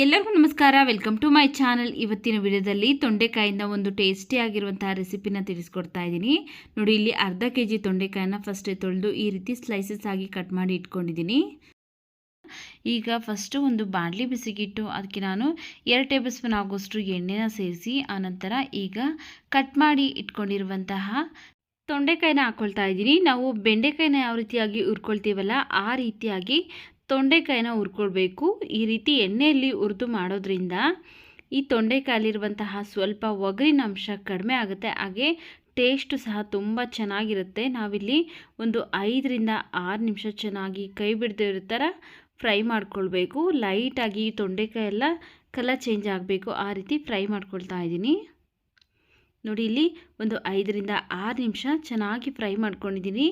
ಎಲ್ಲರಿಗೂ ನಮಸ್ಕಾರ. Welcome to my channel. ಇವತ್ತಿನ ವಿಡಿಯೋದಲ್ಲಿ ತೊಂಡೆಕಾಯಿಂದ ಒಂದು ಟೇಸ್ಟಿ ಆಗಿರುವಂತಹ ರೆಸಿಪಿನ ತಿಳಿಸ್ಕೊಡ್ತಾ ಇದ್ದೀನಿ. ನೋಡಿ, ಇಲ್ಲಿ ಅರ್ಧ ಕೆಜಿ ತೊಂಡೆಕಾಯಿನ ಫಸ್ಟ್ ತೊಳೆದು ಈ ರೀತಿ ಸ್ಲೈಸಸ್ ಆಗಿ ಕಟ್ ಮಾಡಿ ಇಟ್ಕೊಂಡಿದ್ದೀನಿ. ಈಗ ಫಸ್ಟು ಒಂದು ಬಾಣಲಿ ಬಿಸಿಗಿಟ್ಟು ಅದಕ್ಕೆ ನಾನು 2 ಟೇಬಲ್ ಸ್ಪೂನ್ ಆಗೋಷ್ಟು ಎಣ್ಣೆನ ಸೇರಿಸಿ ಆನಂತರ ಈಗ ಕಟ್ ಮಾಡಿ ಇಟ್ಕೊಂಡಿರುವಂತಹ ತೊಂಡೆಕಾಯಿನ ಹಾಕ್ಕೊಳ್ತಾ ಇದ್ದೀನಿ. ನಾವು ಬೆಂಡೆಕಾಯಿನ ಯಾವ ರೀತಿಯಾಗಿ ಹುರ್ಕೊಳ್ತೀವಲ್ಲ ಆ ರೀತಿಯಾಗಿ ತೊಂಡೆಕಾಯಿನ ಹುರ್ಕೊಳ್ಬೇಕು. ಈ ರೀತಿ ಎಣ್ಣೆಯಲ್ಲಿ ಹುರಿದು ಮಾಡೋದ್ರಿಂದ ಈ ತೊಂಡೆಕಾಯಲ್ಲಿರುವಂತಹ ಸ್ವಲ್ಪ ಒಗರಿನ ಅಂಶ ಕಡಿಮೆ ಆಗುತ್ತೆ, ಹಾಗೆ ಟೇಸ್ಟು ಸಹ ತುಂಬ ಚೆನ್ನಾಗಿರುತ್ತೆ. ನಾವಿಲ್ಲಿ ಒಂದು 5 ರಿಂದ 6 ನಿಮಿಷ ಚೆನ್ನಾಗಿ ಕೈ ಬಿಡದೇ ಇರೋ ಥರ ಫ್ರೈ ಮಾಡ್ಕೊಳ್ಬೇಕು. ಲೈಟಾಗಿ ತೊಂಡೆಕಾಯಿ ಎಲ್ಲ ಕಲರ್ ಚೇಂಜ್ ಆಗಬೇಕು, ಆ ರೀತಿ ಫ್ರೈ ಮಾಡ್ಕೊಳ್ತಾ ಇದ್ದೀನಿ. ನೋಡಿ, ಇಲ್ಲಿ ಒಂದು 5 ರಿಂದ 6 ನಿಮಿಷ ಚೆನ್ನಾಗಿ ಫ್ರೈ ಮಾಡ್ಕೊಂಡಿದ್ದೀನಿ.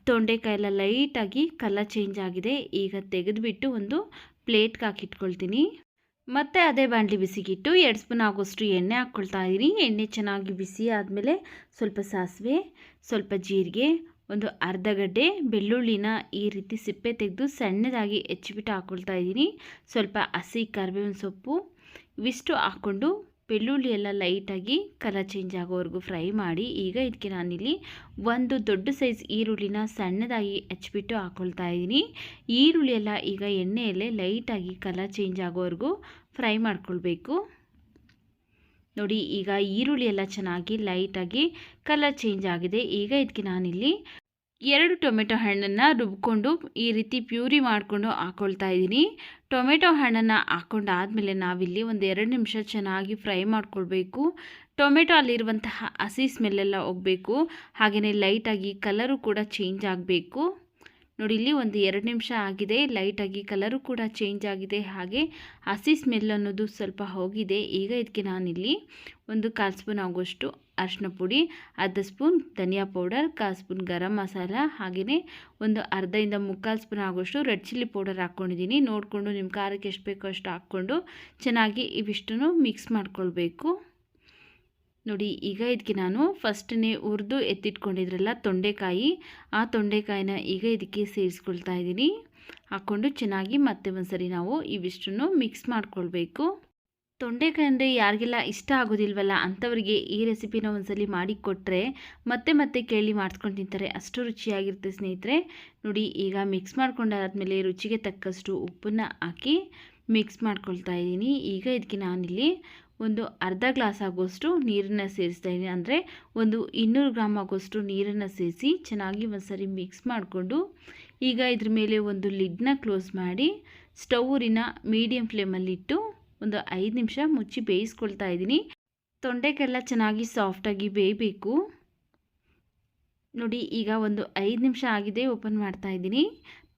ತೊಂಡೆಕಾಯಿ ಎಲ್ಲ ಲೈಟಾಗಿ ಕಲರ್ ಚೇಂಜ್ ಆಗಿದೆ. ಈಗ ತೆಗೆದುಬಿಟ್ಟು ಒಂದು ಪ್ಲೇಟ್ಗೆ ಹಾಕಿಟ್ಕೊಳ್ತೀನಿ. ಮತ್ತು ಅದೇ ಬಾಣಲಿ ಬಿಸಿಗಿಟ್ಟು 2 ಸ್ಪೂನ್ ಆಗೋಷ್ಟು ಎಣ್ಣೆ ಹಾಕ್ಕೊಳ್ತಾ ಇದ್ದೀನಿ. ಎಣ್ಣೆ ಚೆನ್ನಾಗಿ ಬಿಸಿ ಆದಮೇಲೆ ಸ್ವಲ್ಪ ಸಾಸಿವೆ, ಸ್ವಲ್ಪ ಜೀರಿಗೆ, ಒಂದು ಅರ್ಧ ಗಡ್ಡೆ ಬೆಳ್ಳುಳ್ಳಿನ ಈ ರೀತಿ ಸಿಪ್ಪೆ ತೆಗೆದು ಸಣ್ಣದಾಗಿ ಹೆಚ್ಚಿಬಿಟ್ಟು ಹಾಕ್ಕೊಳ್ತಾ ಇದ್ದೀನಿ. ಸ್ವಲ್ಪ ಹಸಿ ಕರಿಬೇವಿನ ಸೊಪ್ಪು ಇವಿಷ್ಟು ಹಾಕ್ಕೊಂಡು ಬೆಳ್ಳುಳ್ಳಿ ಎಲ್ಲ ಲೈಟಾಗಿ ಕಲರ್ ಚೇಂಜ್ ಆಗೋವರೆಗೂ ಫ್ರೈ ಮಾಡಿ ಈಗ ಇದಕ್ಕೆ ನಾನಿಲ್ಲಿ ಒಂದು ದೊಡ್ಡ ಸೈಜ್ ಈರುಳ್ಳಿನ ಸಣ್ಣದಾಗಿ ಹೆಚ್ಚಿಬಿಟ್ಟು ಹಾಕ್ಕೊಳ್ತಾ ಇದ್ದೀನಿ. ಈರುಳ್ಳಿ ಎಲ್ಲ ಈಗ ಎಣ್ಣೆಯಲ್ಲೇ ಲೈಟಾಗಿ ಕಲರ್ ಚೇಂಜ್ ಆಗೋವರೆಗೂ ಫ್ರೈ ಮಾಡ್ಕೊಳ್ಬೇಕು. ನೋಡಿ, ಈಗ ಈರುಳ್ಳಿ ಎಲ್ಲ ಚೆನ್ನಾಗಿ ಲೈಟಾಗಿ ಕಲರ್ ಚೇಂಜ್ ಆಗಿದೆ. ಈಗ ಇದಕ್ಕೆ ನಾನಿಲ್ಲಿ 2 ಟೊಮೆಟೊ ಹಣ್ಣನ್ನು ರುಬ್ಕೊಂಡು ಈ ರೀತಿ ಪ್ಯೂರಿ ಮಾಡಿಕೊಂಡು ಹಾಕ್ಕೊಳ್ತಾ ಇದ್ದೀನಿ. ಟೊಮೆಟೊ ಹಣ್ಣನ್ನು ಹಾಕ್ಕೊಂಡಾದಮೇಲೆ ನಾವಿಲ್ಲಿ ಒಂದು 2 ನಿಮಿಷ ಚೆನ್ನಾಗಿ ಫ್ರೈ ಮಾಡ್ಕೊಳ್ಬೇಕು. ಟೊಮೆಟೊ ಅಲ್ಲಿರುವಂತಹ ಹಸಿ ಸ್ಮೆಲ್ಲೆಲ್ಲ ಹೋಗಬೇಕು, ಹಾಗೆಯೇ ಲೈಟಾಗಿ ಕಲರು ಕೂಡ ಚೇಂಜ್ ಆಗಬೇಕು. ನೋಡಿ, ಇಲ್ಲಿ ಒಂದು 2 ನಿಮಿಷ ಆಗಿದೆ. ಲೈಟಾಗಿ ಕಲರು ಕೂಡ ಚೇಂಜ್ ಆಗಿದೆ, ಹಾಗೆ ಹಸಿ ಸ್ಮೆಲ್ ಅನ್ನೋದು ಸ್ವಲ್ಪ ಹೋಗಿದೆ. ಈಗ ಇದಕ್ಕೆ ನಾನಿಲ್ಲಿ ಒಂದು 1/4 ಸ್ಪೂನ್ ಆಗೋಷ್ಟು ಅರಿಶಿನ ಪುಡಿ, ಅರ್ಧ ಸ್ಪೂನ್ ಧನಿಯಾ ಪೌಡರ್, 1/4 ಸ್ಪೂನ್ ಗರಂ ಮಸಾಲ, ಹಾಗೆಯೇ ಒಂದು ಅರ್ಧದಿಂದ 3/4 ಸ್ಪೂನ್ ಆಗೋಷ್ಟು ರೆಡ್ ಚಿಲ್ಲಿ ಪೌಡರ್ ಹಾಕ್ಕೊಂಡಿದ್ದೀನಿ. ನೋಡಿಕೊಂಡು ನಿಮ್ಮ ಖಾರಕ್ಕೆ ಎಷ್ಟು ಬೇಕೋ ಅಷ್ಟು ಹಾಕ್ಕೊಂಡು ಚೆನ್ನಾಗಿ ಇವಿಷ್ಟನ್ನು ಮಿಕ್ಸ್ ಮಾಡ್ಕೊಳ್ಬೇಕು. ನೋಡಿ, ಈಗ ಇದಕ್ಕೆ ನಾನು ಫಸ್ಟೇ ಹುರಿದು ಎತ್ತಿಟ್ಕೊಂಡಿದ್ರಲ್ಲ ತೊಂಡೆಕಾಯಿ, ಆ ತೊಂಡೆಕಾಯಿನ ಈಗ ಇದಕ್ಕೆ ಸೇರಿಸ್ಕೊಳ್ತಾ ಇದ್ದೀನಿ. ಹಾಕ್ಕೊಂಡು ಚೆನ್ನಾಗಿ ಮತ್ತೆ ಒಂದ್ಸರಿ ನಾವು ಇವಿಷ್ಟನ್ನು ಮಿಕ್ಸ್ ಮಾಡ್ಕೊಳ್ಬೇಕು. ತೊಂಡೆಕಾಯಿ ಅಂದರೆ ಯಾರಿಗೆಲ್ಲ ಇಷ್ಟ ಆಗೋದಿಲ್ವಲ್ಲ ಅಂಥವರಿಗೆ ಈ ರೆಸಿಪಿನ ಒಂದ್ಸಲಿ ಮಾಡಿ ಕೊಟ್ಟರೆ ಮತ್ತೆ ಮತ್ತೆ ಕೇಳಿ ಮಾಡಿಸ್ಕೊಂಡು ತಿಂತಾರೆ, ಅಷ್ಟು ರುಚಿಯಾಗಿರುತ್ತೆ ಸ್ನೇಹಿತರೆ. ನೋಡಿ, ಈಗ ಮಿಕ್ಸ್ ಮಾಡ್ಕೊಂಡಾದ್ಮೇಲೆ ರುಚಿಗೆ ತಕ್ಕಷ್ಟು ಉಪ್ಪನ್ನು ಹಾಕಿ ಮಿಕ್ಸ್ ಮಾಡ್ಕೊಳ್ತಾ ಇದ್ದೀನಿ. ಈಗ ಇದಕ್ಕೆ ನಾನಿಲ್ಲಿ ಒಂದು ಅರ್ಧ ಗ್ಲಾಸ್ ಆಗೋಷ್ಟು ನೀರನ್ನು ಸೇರಿಸ್ತಾ ಇದ್ದೀನಿ. ಅಂದರೆ ಒಂದು 200 ಗ್ರಾಮ್ ಆಗೋಷ್ಟು ನೀರನ್ನು ಸೇರಿಸಿ ಚೆನ್ನಾಗಿ ಒಂದ್ಸರಿ ಮಿಕ್ಸ್ ಮಾಡಿಕೊಂಡು ಈಗ ಇದ್ರ ಮೇಲೆ ಒಂದು ಲಿಡ್ನ ಕ್ಲೋಸ್ ಮಾಡಿ ಸ್ಟೌರಿನ ಮೀಡಿಯಮ್ ಫ್ಲೇಮಲ್ಲಿಟ್ಟು ಒಂದು 5 ನಿಮಿಷ ಮುಚ್ಚಿ ಬೇಯಿಸ್ಕೊಳ್ತಾ ಇದ್ದೀನಿ. ತೊಂಡೆಕಾಯೆಲ್ಲ ಚೆನ್ನಾಗಿ ಸಾಫ್ಟಾಗಿ ಬೇಯಬೇಕು. ನೋಡಿ, ಈಗ ಒಂದು 5 ನಿಮಿಷ ಆಗಿದೆ. ಓಪನ್ ಮಾಡ್ತಾ ಇದ್ದೀನಿ.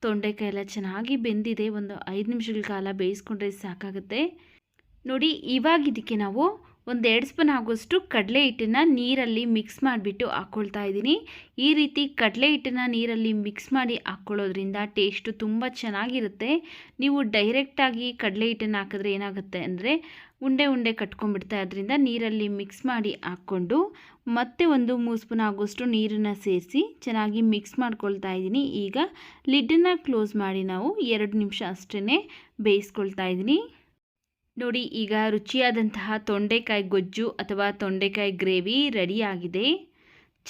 ತೊಂಡೆಕಾಯಿ ಎಲ್ಲ ಚೆನ್ನಾಗಿ ಬೆಂದಿದೆ. ಒಂದು 5 ನಿಮಿಷಗಳ ಕಾಲ ಬೇಯಿಸ್ಕೊಂಡ್ರೆ ಸಾಕಾಗುತ್ತೆ. ನೋಡಿ, ಇವಾಗ ಇದಕ್ಕೆ ನಾವು ಒಂದು 2 ಸ್ಪೂನ್ ಆಗೋಷ್ಟು ಕಡಲೆ ಹಿಟ್ಟನ್ನು ನೀರಲ್ಲಿ ಮಿಕ್ಸ್ ಮಾಡಿಬಿಟ್ಟು ಹಾಕ್ಕೊಳ್ತಾ ಇದ್ದೀನಿ. ಈ ರೀತಿ ಕಡಲೆ ಹಿಟ್ಟನ್ನು ನೀರಲ್ಲಿ ಮಿಕ್ಸ್ ಮಾಡಿ ಹಾಕ್ಕೊಳ್ಳೋದ್ರಿಂದ ಟೇಸ್ಟು ತುಂಬ ಚೆನ್ನಾಗಿರುತ್ತೆ. ನೀವು ಡೈರೆಕ್ಟಾಗಿ ಕಡಲೆ ಹಿಟ್ಟನ್ನು ಹಾಕಿದ್ರೆ ಏನಾಗುತ್ತೆ ಅಂದರೆ ಉಂಡೆ ಉಂಡೆ ಕಟ್ಕೊಂಡ್ಬಿಡ್ತಾ, ಅದರಿಂದ ನೀರಲ್ಲಿ ಮಿಕ್ಸ್ ಮಾಡಿ ಹಾಕ್ಕೊಂಡು ಮತ್ತೆ ಒಂದು 3 ಸ್ಪೂನ್ ಆಗೋಷ್ಟು ನೀರನ್ನು ಸೇರಿಸಿ ಚೆನ್ನಾಗಿ ಮಿಕ್ಸ್ ಮಾಡ್ಕೊಳ್ತಾ ಇದ್ದೀನಿ. ಈಗ ಲಿಡ್ಡನ್ನು ಕ್ಲೋಸ್ ಮಾಡಿ ನಾವು 2 ನಿಮಿಷ ಅಷ್ಟೇ ಬೇಯಿಸ್ಕೊಳ್ತಾ ಇದ್ದೀನಿ. ನೋಡಿ, ಈಗ ರುಚಿಯಾದಂತಹ ತೊಂಡೆಕಾಯಿ ಗೊಜ್ಜು ಅಥವಾ ತೊಂಡೆಕಾಯಿ ಗ್ರೇವಿ ರೆಡಿಯಾಗಿದೆ.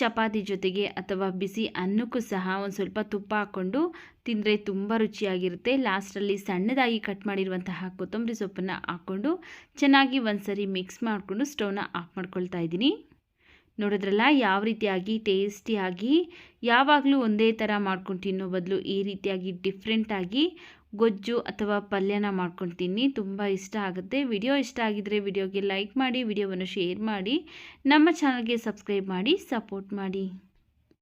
ಚಪಾತಿ ಜೊತೆಗೆ ಅಥವಾ ಬಿಸಿ ಅನ್ನಕ್ಕೂ ಸಹ ಒಂದು ಸ್ವಲ್ಪ ತುಪ್ಪ ಹಾಕ್ಕೊಂಡು ತಿಂದರೆ ತುಂಬ ರುಚಿಯಾಗಿರುತ್ತೆ. ಲಾಸ್ಟಲ್ಲಿ ಸಣ್ಣದಾಗಿ ಕಟ್ ಮಾಡಿರುವಂತಹ ಕೊತ್ತಂಬರಿ ಸೊಪ್ಪನ್ನು ಹಾಕ್ಕೊಂಡು ಚೆನ್ನಾಗಿ ಒಂದ್ಸರಿ ಮಿಕ್ಸ್ ಮಾಡಿಕೊಂಡು ಸ್ಟವ್ನ ಆಫ್ ಮಾಡ್ಕೊಳ್ತಾ ಇದ್ದೀನಿ. ನೋಡಿದ್ರಲ್ಲ ಯಾವ ರೀತಿಯಾಗಿ ಟೇಸ್ಟಿಯಾಗಿ, ಯಾವಾಗಲೂ ಒಂದೇ ಥರ ಮಾಡ್ಕೊಂಡು ತಿನ್ನೋ ಬದಲು ಈ ರೀತಿಯಾಗಿ ಡಿಫ್ರೆಂಟಾಗಿ ಗೊಜ್ಜು ಅಥವಾ ಪಲ್ಯನ ಮಾಡ್ಕೊಂಡು ತಿನ್ನಿ, ತುಂಬ ಇಷ್ಟ ಆಗುತ್ತೆ. ವಿಡಿಯೋ ಇಷ್ಟ ಆಗಿದ್ದರೆ ವಿಡಿಯೋಗೆ ಲೈಕ್ ಮಾಡಿ, ವಿಡಿಯೋವನ್ನು ಶೇರ್ ಮಾಡಿ, ನಮ್ಮ ಚಾನಲ್ಗೆ ಸಬ್ಸ್ಕ್ರೈಬ್ ಮಾಡಿ ಸಪೋರ್ಟ್ ಮಾಡಿ.